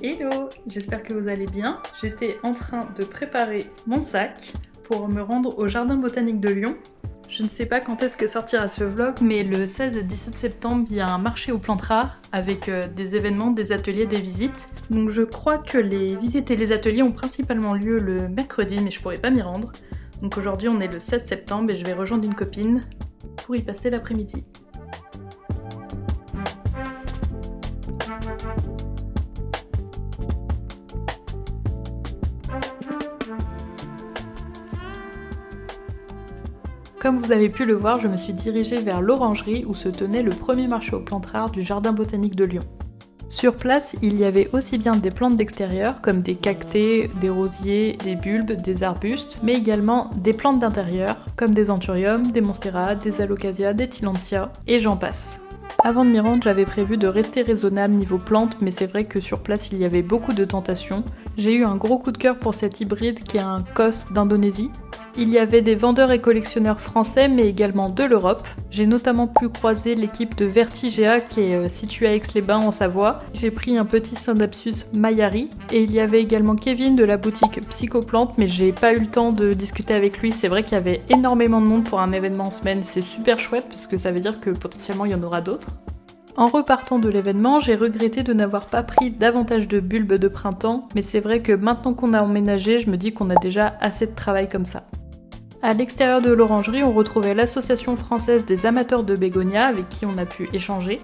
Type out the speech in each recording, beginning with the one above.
Hello, j'espère que vous allez bien. J'étais en train de préparer mon sac pour me rendre au Jardin botanique de Lyon. Je ne sais pas quand est-ce que sortira ce vlog, mais le 16 et 17 septembre, il y a un marché aux plantes rares avec des événements, des ateliers, des visites. Donc je crois que les visites et les ateliers ont principalement lieu le mercredi, mais je pourrais pas m'y rendre. Donc aujourd'hui on est le 16 septembre et je vais rejoindre une copine pour y passer l'après-midi. Comme vous avez pu le voir, je me suis dirigée vers l'orangerie où se tenait le premier marché aux plantes rares du Jardin botanique de Lyon. Sur place, il y avait aussi bien des plantes d'extérieur comme des cactés, des rosiers, des bulbes, des arbustes, mais également des plantes d'intérieur comme des anthuriums, des monstera, des alocasia, des tillandsia et j'en passe. Avant de m'y rendre, j'avais prévu de rester raisonnable niveau plantes, mais c'est vrai que sur place il y avait beaucoup de tentations. J'ai eu un gros coup de cœur pour cet hybride qui est un cos d'Indonésie. Il y avait des vendeurs et collectionneurs français, mais également de l'Europe. J'ai notamment pu croiser l'équipe de Vertigea qui est située à Aix-les-Bains en Savoie. J'ai pris un petit Scindapsus Mayari. Et il y avait également Kevin de la boutique Psychoplante, mais j'ai pas eu le temps de discuter avec lui. C'est vrai qu'il y avait énormément de monde pour un événement en semaine. C'est super chouette parce que ça veut dire que potentiellement il y en aura d'autres. En repartant de l'événement, j'ai regretté de n'avoir pas pris davantage de bulbes de printemps, mais c'est vrai que maintenant qu'on a emménagé, je me dis qu'on a déjà assez de travail comme ça. À l'extérieur de l'orangerie, on retrouvait l'association française des amateurs de bégonias avec qui on a pu échanger.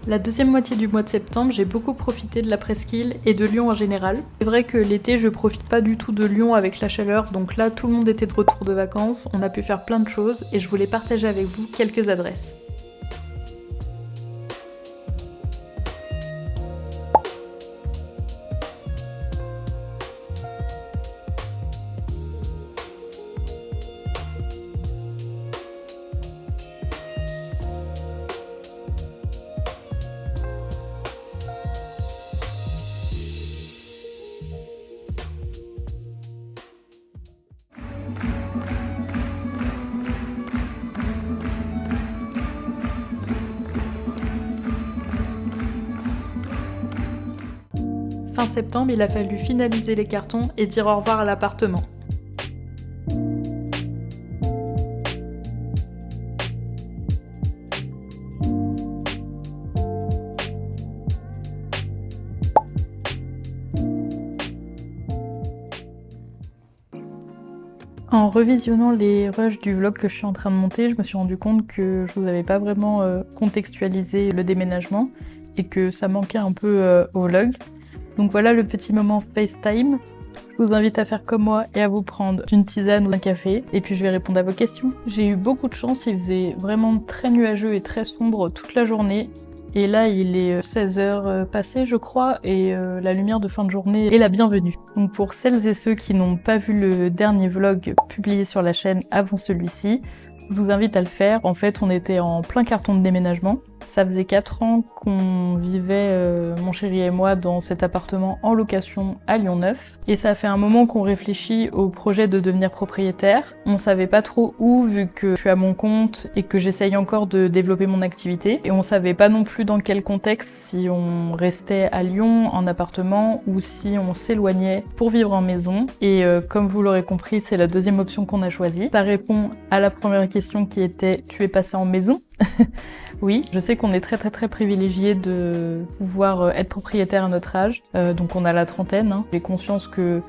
La deuxième moitié du mois de septembre, j'ai beaucoup profité de la presqu'île et de Lyon en général. C'est vrai que l'été, je profite pas du tout de Lyon avec la chaleur, donc là, tout le monde était de retour de vacances, on a pu faire plein de choses et je voulais partager avec vous quelques adresses. Fin septembre, il a fallu finaliser les cartons et dire au revoir à l'appartement. En revisionnant les rushs du vlog que je suis en train de monter, je me suis rendu compte que je vous avais pas vraiment contextualisé le déménagement et que ça manquait un peu au vlog. Donc voilà le petit moment FaceTime. Je vous invite à faire comme moi et à vous prendre une tisane ou un café et puis je vais répondre à vos questions. J'ai eu beaucoup de chance, il faisait vraiment très nuageux et très sombre toute la journée. Et là il est 16h passées je crois et la lumière de fin de journée est la bienvenue. Donc pour celles et ceux qui n'ont pas vu le dernier vlog publié sur la chaîne avant celui-ci, je vous invite à le faire. En fait on était en plein carton de déménagement. Ça faisait 4 ans qu'on vivait, mon chéri et moi, dans cet appartement en location à Lyon 9. Et ça fait un moment qu'on réfléchit au projet de devenir propriétaire. On savait pas trop où, vu que je suis à mon compte et que j'essaye encore de développer mon activité. Et on savait pas non plus dans quel contexte, si on restait à Lyon en appartement ou si on s'éloignait pour vivre en maison. Et comme vous l'aurez compris, c'est la deuxième option qu'on a choisie. Ça répond à la première question qui était « Tu es passé en maison ?» Oui, je sais qu'on est très privilégié de pouvoir être propriétaire à notre âge, donc on a la trentaine, hein. J'ai conscience que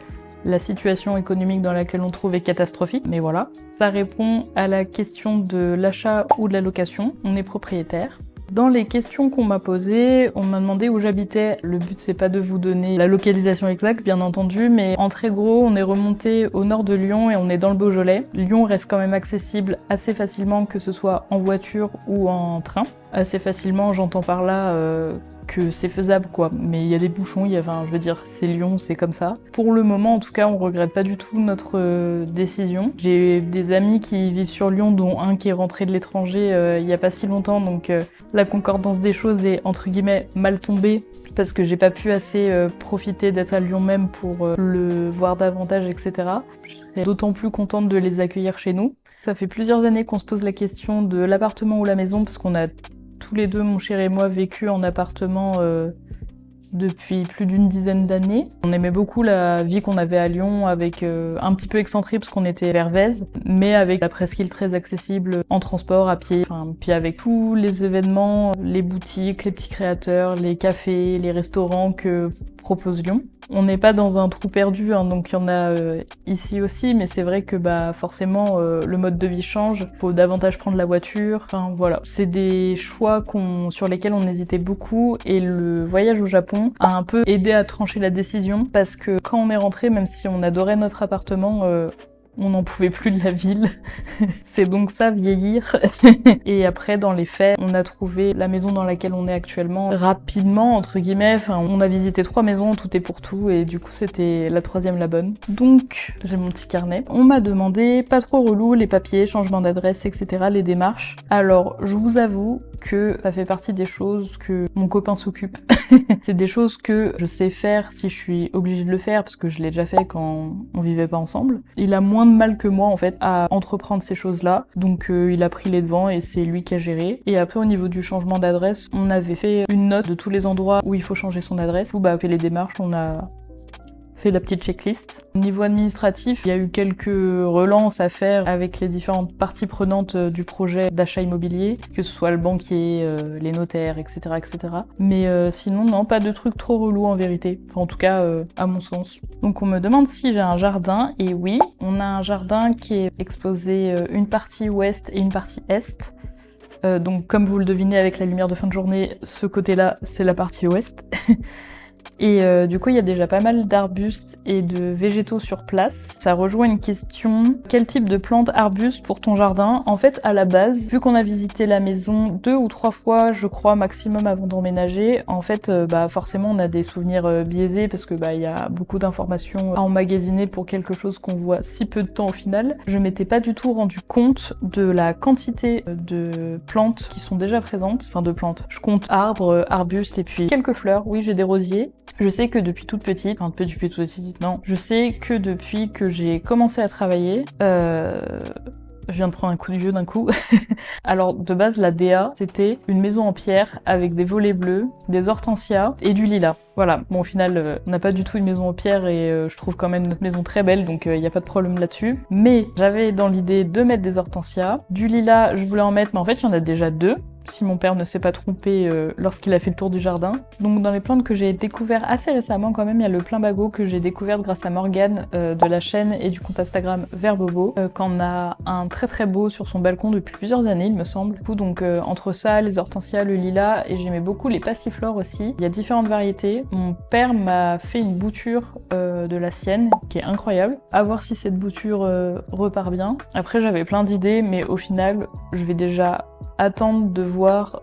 la situation économique dans laquelle on trouve est catastrophique, mais voilà. Ça répond à la question de l'achat ou de la location, on est propriétaire. Dans les questions qu'on m'a posées, on m'a demandé où j'habitais. Le but c'est pas de vous donner la localisation exacte bien entendu, mais en très gros on est remonté au nord de Lyon et on est dans le Beaujolais. Lyon reste quand même accessible assez facilement, que ce soit en voiture ou en train. Assez facilement, j'entends par là que c'est faisable quoi, mais il y a des bouchons, je veux dire, c'est Lyon, c'est comme ça. Pour le moment, en tout cas, on regrette pas du tout notre décision. J'ai des amis qui vivent sur Lyon, dont un qui est rentré de l'étranger il y a pas si longtemps, donc la concordance des choses est entre guillemets mal tombée, parce que j'ai pas pu assez profiter d'être à Lyon même pour le voir davantage, etc. Je serais d'autant plus contente de les accueillir chez nous. Ça fait plusieurs années qu'on se pose la question de l'appartement ou la maison, parce qu'on a tous les deux, mon chéri et moi, vécu en appartement depuis plus d'une dizaine d'années. On aimait beaucoup la vie qu'on avait à Lyon, avec un petit peu excentré parce qu'on était vers Vèze, mais avec la presqu'île très accessible en transport, à pied, puis avec tous les événements, les boutiques, les petits créateurs, les cafés, les restaurants que propose Lyon. On n'est pas dans un trou perdu, hein, donc il y en a ici aussi, mais c'est vrai que forcément le mode de vie change, faut davantage prendre la voiture, voilà. C'est des choix sur lesquels on hésitait beaucoup, et le voyage au Japon a un peu aidé à trancher la décision, parce que quand on est rentré, même si on adorait notre appartement, on n'en pouvait plus de la ville. C'est donc ça, vieillir. Et après, dans les faits, on a trouvé la maison dans laquelle on est actuellement rapidement, entre guillemets. On a visité 3 maisons, tout est pour tout, et du coup, c'était la 3e la bonne. Donc, j'ai mon petit carnet. On m'a demandé, pas trop relou, les papiers, changement d'adresse, etc., les démarches. Alors, je vous avoue que ça fait partie des choses que mon copain s'occupe. C'est des choses que je sais faire si je suis obligée de le faire, parce que je l'ai déjà fait quand on vivait pas ensemble. Il a moins de mal que moi, en fait, à entreprendre ces choses-là. Donc, il a pris les devants et c'est lui qui a géré. Et après, au niveau du changement d'adresse, on avait fait une note de tous les endroits où il faut changer son adresse. On a fait les démarches, on a fait la petite checklist. Au niveau administratif, il y a eu quelques relances à faire avec les différentes parties prenantes du projet d'achat immobilier, que ce soit le banquier, les notaires, etc., etc. Mais sinon, non, pas de trucs trop relous en vérité. Enfin, en tout cas, à mon sens. Donc on me demande si j'ai un jardin, et oui, on a un jardin qui est exposé une partie ouest et une partie est. Donc comme vous le devinez avec la lumière de fin de journée, ce côté-là, c'est la partie ouest. Et du coup, il y a déjà pas mal d'arbustes et de végétaux sur place. Ça rejoint une question: quel type de plantes arbustes pour ton jardin? En fait, à la base, vu qu'on a visité la maison 2 ou 3 fois, je crois, maximum avant d'emménager, en fait, forcément, on a des souvenirs biaisés parce que il y a beaucoup d'informations à emmagasiner pour quelque chose qu'on voit si peu de temps au final. Je m'étais pas du tout rendu compte de la quantité de plantes qui sont déjà présentes, enfin de plantes. Je compte arbres, arbustes et puis quelques fleurs. Oui, j'ai des rosiers. Je sais que depuis toute petite, je sais que depuis que j'ai commencé à travailler, je viens de prendre un coup de vieux d'un coup. Alors, de base, la DA, c'était une maison en pierre avec des volets bleus, des hortensias et du lilas. Voilà. Bon, au final, on n'a pas du tout une maison en pierre et je trouve quand même notre maison très belle, donc il n'y a pas de problème là-dessus. Mais j'avais dans l'idée de mettre des hortensias. Du lilas, je voulais en mettre, mais en fait, il y en a déjà 2. Si mon père ne s'est pas trompé lorsqu'il a fait le tour du jardin. Donc dans les plantes que j'ai découvert assez récemment quand même, il y a le Plumbago que j'ai découvert grâce à Morgane de la chaîne et du compte Instagram Verbobo, qu'on a un très très beau sur son balcon depuis plusieurs années il me semble. Du coup, donc entre ça, les hortensias, le lilas, et j'aimais beaucoup les passiflores aussi. Il y a différentes variétés. Mon père m'a fait une bouture de la sienne qui est incroyable. À voir si cette bouture repart bien. Après j'avais plein d'idées, mais au final je vais déjà attendre de voir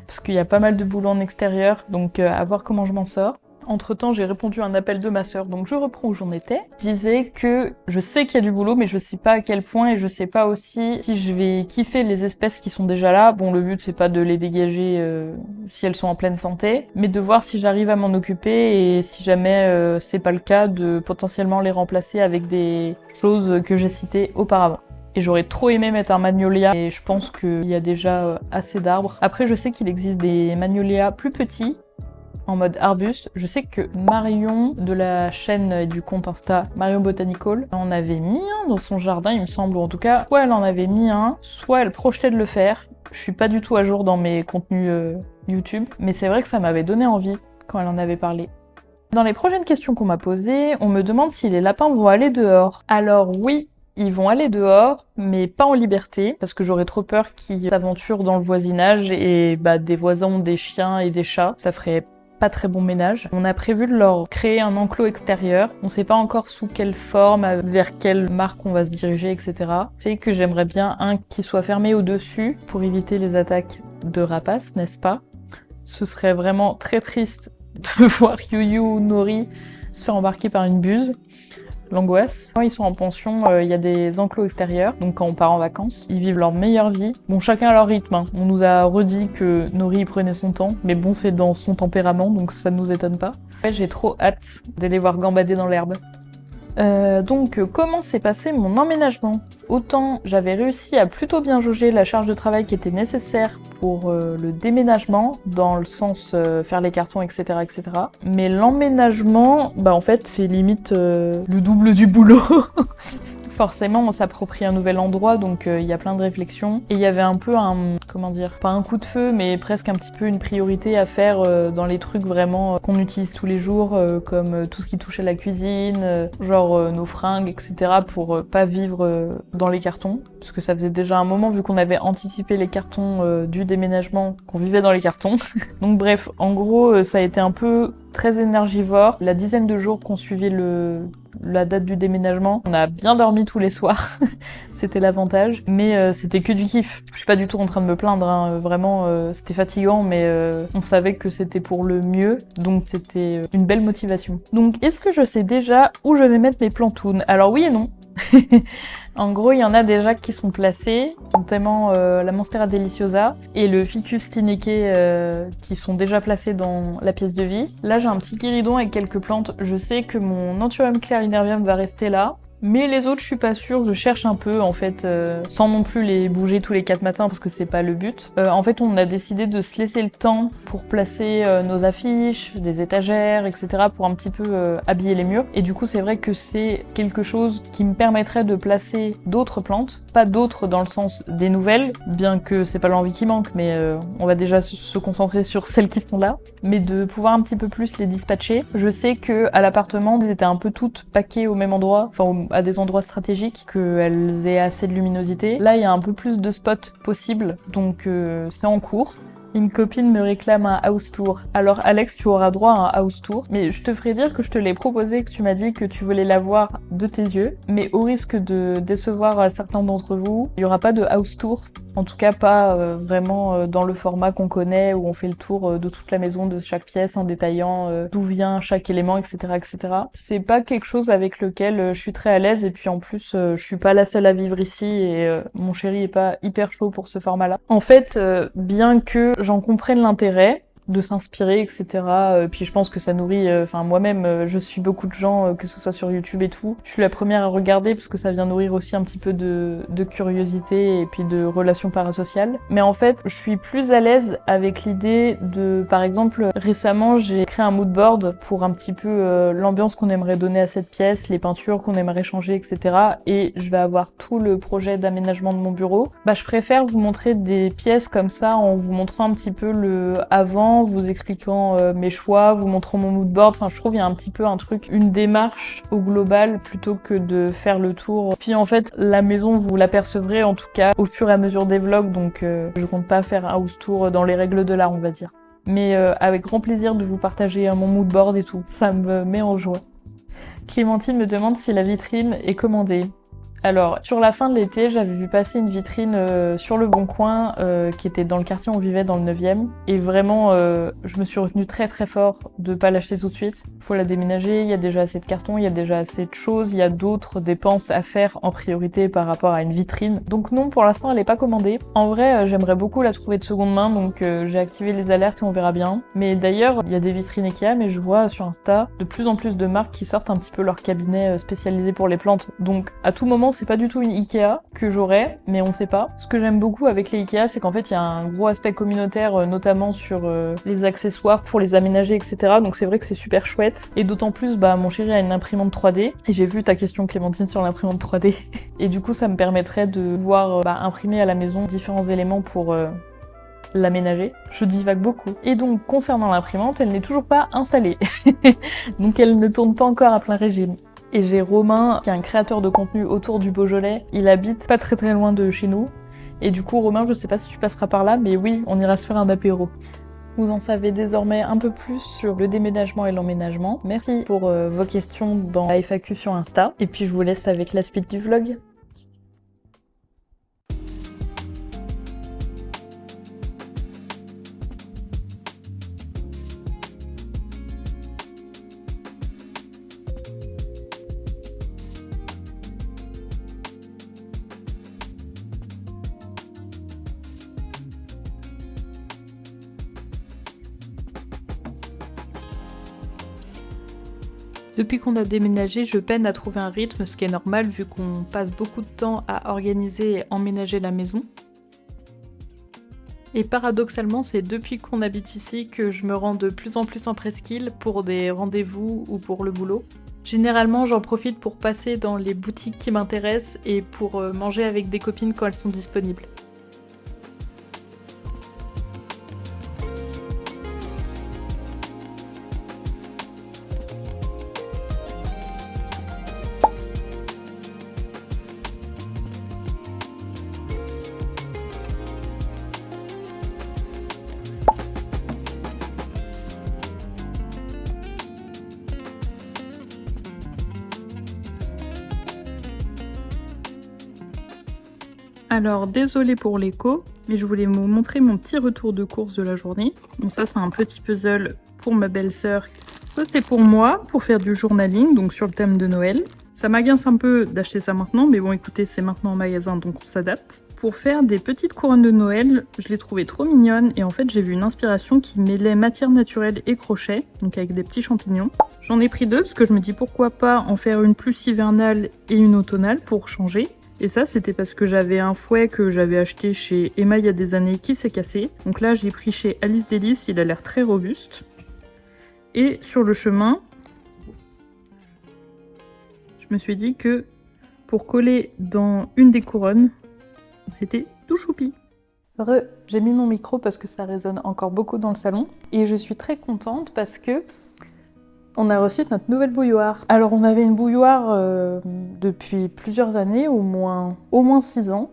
parce qu'il y a pas mal de boulot en extérieur, donc à voir comment je m'en sors. Entre temps, j'ai répondu à un appel de ma sœur, donc je reprends où j'en étais. Je disais que je sais qu'il y a du boulot, mais je sais pas à quel point, et je sais pas aussi si je vais kiffer les espèces qui sont déjà là. Bon, le but c'est pas de les dégager si elles sont en pleine santé, mais de voir si j'arrive à m'en occuper, et si jamais c'est pas le cas, de potentiellement les remplacer avec des choses que j'ai citées auparavant. Et j'aurais trop aimé mettre un magnolia, et je pense qu'il y a déjà assez d'arbres. Après, je sais qu'il existe des magnolias plus petits, en mode arbuste. Je sais que Marion, de la chaîne du compte Insta Marion Botanical, en avait mis un dans son jardin, il me semble, ou en tout cas, soit elle en avait mis un, soit elle projetait de le faire. Je suis pas du tout à jour dans mes contenus YouTube, mais c'est vrai que ça m'avait donné envie quand elle en avait parlé. Dans les prochaines questions qu'on m'a posées, on me demande si les lapins vont aller dehors. Alors oui, ils vont aller dehors, mais pas en liberté, parce que j'aurais trop peur qu'ils s'aventurent dans le voisinage et des voisins ont des chiens et des chats. Ça ferait pas très bon ménage. On a prévu de leur créer un enclos extérieur. On sait pas encore sous quelle forme, vers quelle marque on va se diriger, etc. C'est que j'aimerais bien un qui soit fermé au-dessus pour éviter les attaques de rapaces, n'est-ce pas? Ce serait vraiment très triste de voir Yuyu ou Nori se faire embarquer par une buse. L'angoisse. Quand ils sont en pension, il y a des enclos extérieurs, donc quand on part en vacances, ils vivent leur meilleure vie. Bon, chacun à leur rythme, hein. On nous a redit que Nori prenait son temps, mais bon, c'est dans son tempérament, donc ça ne nous étonne pas. Ouais, j'ai trop hâte de les voir gambader dans l'herbe. Donc, comment s'est passé mon emménagement? Autant j'avais réussi à plutôt bien jauger la charge de travail qui était nécessaire pour le déménagement, dans le sens faire les cartons, etc., etc. Mais l'emménagement, bah en fait, c'est limite le double du boulot. Forcément, on s'approprie un nouvel endroit, donc il y a plein de réflexions. Et il y avait un peu comment dire, pas un coup de feu, mais presque un petit peu une priorité à faire dans les trucs vraiment qu'on utilise tous les jours, comme tout ce qui touche à la cuisine, genre nos fringues, etc., pour pas vivre dans les cartons. Parce que ça faisait déjà un moment, vu qu'on avait anticipé les cartons du déménagement, qu'on vivait dans les cartons. Donc bref, en gros, ça a été un peu très énergivore. La dizaine de jours qu'on suivait la date du déménagement, on a bien dormi tous les soirs. C'était l'avantage. Mais c'était que du kiff. Je suis pas du tout en train de me plaindre, hein. Vraiment, c'était fatigant, mais on savait que c'était pour le mieux. Donc c'était une belle motivation. Donc est-ce que je sais déjà où je vais mettre mes plantounes? Alors oui et non. En gros, il y en a déjà qui sont placés, notamment la Monstera Deliciosa et le Ficus Tineke qui sont déjà placés dans la pièce de vie. Là, j'ai un petit guéridon avec quelques plantes. Je sais que mon Anthurium clarinervium va rester là. Mais les autres, je suis pas sûre, je cherche un peu en fait, sans non plus les bouger tous les 4 matins parce que c'est pas le but. En fait, on a décidé de se laisser le temps pour placer nos affiches, des étagères, etc. pour un petit peu habiller les murs. Et du coup, c'est vrai que c'est quelque chose qui me permettrait de placer d'autres plantes, pas d'autres dans le sens des nouvelles, bien que c'est pas l'envie qui manque, mais on va déjà se concentrer sur celles qui sont là, mais de pouvoir un petit peu plus les dispatcher. Je sais que à l'appartement, elles étaient un peu toutes packées au même endroit, enfin à des endroits stratégiques, qu'elles aient assez de luminosité. Là, il y a un peu plus de spots possibles, donc c'est en cours. Une copine me réclame un house tour. Alors Alex, tu auras droit à un house tour, mais je te ferai dire que je te l'ai proposé, que tu m'as dit que tu voulais l'avoir de tes yeux, mais au risque de décevoir certains d'entre vous, il y aura pas de house tour. En tout cas, pas vraiment dans le format qu'on connaît, où on fait le tour de toute la maison, de chaque pièce, en détaillant d'où vient chaque élément, etc., etc. C'est pas quelque chose avec lequel je suis très à l'aise, et puis en plus, je suis pas la seule à vivre ici, et mon chéri est pas hyper chaud pour ce format-là. En fait, bien que j'en comprenne l'intérêt, de s'inspirer, etc. Puis je pense que ça nourrit, enfin moi-même, je suis beaucoup de gens, que ce soit sur YouTube et tout. Je suis la première à regarder parce que ça vient nourrir aussi un petit peu de curiosité et puis de relations parasociales. Mais en fait, je suis plus à l'aise avec l'idée de, par exemple, récemment, j'ai créé un mood board pour un petit peu l'ambiance qu'on aimerait donner à cette pièce, les peintures qu'on aimerait changer, etc. Et je vais avoir tout le projet d'aménagement de mon bureau. Bah, je préfère vous montrer des pièces comme ça en vous montrant un petit peu le avant, vous expliquant mes choix, vous montrant mon mood board. Enfin, je trouve il y a un petit peu un truc, une démarche au global plutôt que de faire le tour. Puis en fait, la maison, vous l'apercevrez en tout cas au fur et à mesure des vlogs, donc je compte pas faire un house tour dans les règles de l'art, on va dire. Mais avec grand plaisir de vous partager mon mood board et tout. Ça me met en joie. Clémentine me demande si la vitrine est commandée. Alors, sur la fin de l'été, j'avais vu passer une vitrine sur le Bon Coin qui était dans le quartier où on vivait, dans le 9e. Et vraiment, je me suis retenue très très fort de pas l'acheter tout de suite. Faut la déménager, il y a déjà assez de cartons, il y a déjà assez de choses, il y a d'autres dépenses à faire en priorité par rapport à une vitrine. Donc non, pour l'instant, elle est pas commandée. En vrai, j'aimerais beaucoup la trouver de seconde main, donc j'ai activé les alertes et on verra bien. Mais d'ailleurs, il y a des vitrines Ikea, mais je vois sur Insta de plus en plus de marques qui sortent un petit peu leur cabinet spécialisé pour les plantes. Donc à tout moment, c'est pas du tout une Ikea que j'aurais, mais on sait pas. Ce que j'aime beaucoup avec les Ikea, c'est qu'en fait, il y a un gros aspect communautaire, notamment sur les accessoires pour les aménager, etc. Donc c'est vrai que c'est super chouette. Et d'autant plus, bah, mon chéri a une imprimante 3D. Et j'ai vu ta question, Clémentine, sur l'imprimante 3D. Et du coup, ça me permettrait de pouvoir imprimer à la maison différents éléments pour l'aménager. Je divague beaucoup. Et donc, concernant l'imprimante, elle n'est toujours pas installée. Donc elle ne tourne pas encore à plein régime. Et j'ai Romain, qui est un créateur de contenu autour du Beaujolais. Il habite pas très très loin de chez nous. Et du coup, Romain, je sais pas si tu passeras par là, mais oui, on ira se faire un apéro. Vous en savez désormais un peu plus sur le déménagement et l'emménagement. Merci pour vos questions dans la FAQ sur Insta. Et puis je vous laisse avec la suite du vlog. Depuis qu'on a déménagé, je peine à trouver un rythme, ce qui est normal vu qu'on passe beaucoup de temps à organiser et emménager la maison. Et paradoxalement, c'est depuis qu'on habite ici que je me rends de plus en plus en presqu'île pour des rendez-vous ou pour le boulot. Généralement, j'en profite pour passer dans les boutiques qui m'intéressent et pour manger avec des copines quand elles sont disponibles. Alors désolée pour l'écho, mais je voulais vous montrer mon petit retour de course de la journée. Donc ça c'est un petit puzzle pour ma belle-sœur. Ça c'est pour moi, pour faire du journaling, donc sur le thème de Noël. Ça m'agace un peu d'acheter ça maintenant, mais bon écoutez, c'est maintenant en magasin donc on s'adapte. Pour faire des petites couronnes de Noël, je l'ai trouvée trop mignonne et en fait j'ai vu une inspiration qui mêlait matière naturelle et crochet, donc avec des petits champignons. J'en ai pris deux parce que je me dis pourquoi pas en faire une plus hivernale et une automnale pour changer. Et ça, c'était parce que j'avais un fouet que j'avais acheté chez Emma il y a des années qui s'est cassé. Donc là, j'ai pris chez Alice Délice, il a l'air très robuste. Et sur le chemin, je me suis dit que pour coller dans une des couronnes, c'était tout choupi. J'ai mis mon micro parce que ça résonne encore beaucoup dans le salon. Et je suis très contente parce que on a reçu notre nouvelle bouilloire. Alors on avait une bouilloire depuis plusieurs années, au moins 6 ans.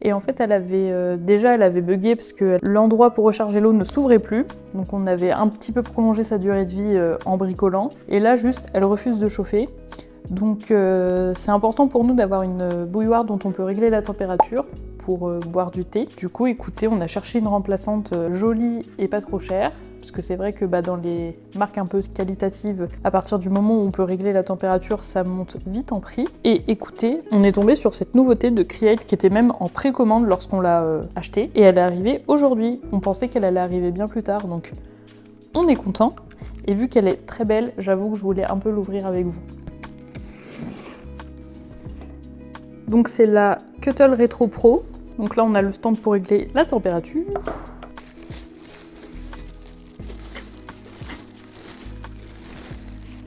Et en fait elle avait bugué parce que l'endroit pour recharger l'eau ne s'ouvrait plus. Donc on avait un petit peu prolongé sa durée de vie en bricolant. Et là juste elle refuse de chauffer. Donc c'est important pour nous d'avoir une bouilloire dont on peut régler la température pour boire du thé. Du coup écoutez, on a cherché une remplaçante jolie et pas trop chère. Parce que c'est vrai que dans les marques un peu qualitatives, à partir du moment où on peut régler la température, ça monte vite en prix. Et écoutez, on est tombé sur cette nouveauté de Create qui était même en précommande lorsqu'on l'a achetée. Et elle est arrivée aujourd'hui. On pensait qu'elle allait arriver bien plus tard, donc on est content. Et vu qu'elle est très belle, j'avoue que je voulais un peu l'ouvrir avec vous. Donc c'est la Kettle Retro Pro. Donc là on a le stand pour régler la température.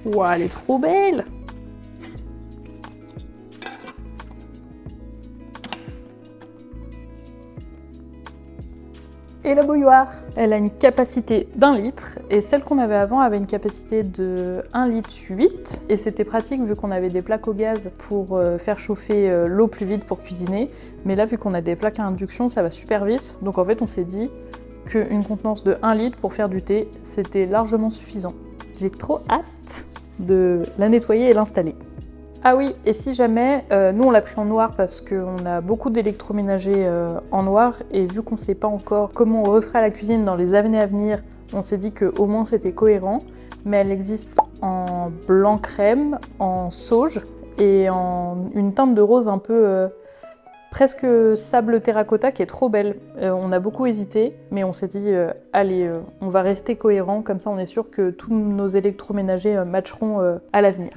Ouah, elle est trop belle! Et la bouilloire, elle a une capacité d'1 litre et celle qu'on avait avant avait une capacité de 1 litre 8 et c'était pratique vu qu'on avait des plaques au gaz pour faire chauffer l'eau plus vite pour cuisiner, mais là vu qu'on a des plaques à induction ça va super vite, donc en fait on s'est dit qu'une contenance de 1 litre pour faire du thé c'était largement suffisant. J'ai trop hâte de la nettoyer et l'installer. Ah oui, et si jamais, nous on l'a pris en noir parce qu'on a beaucoup d'électroménagers en noir et vu qu'on ne sait pas encore comment on refera la cuisine dans les années à venir, on s'est dit qu'au moins c'était cohérent, mais elle existe en blanc crème, en sauge et en une teinte de rose un peu presque sable terracotta qui est trop belle. On a beaucoup hésité, mais on s'est dit allez, on va rester cohérent, comme ça on est sûr que tous nos électroménagers matcheront à l'avenir.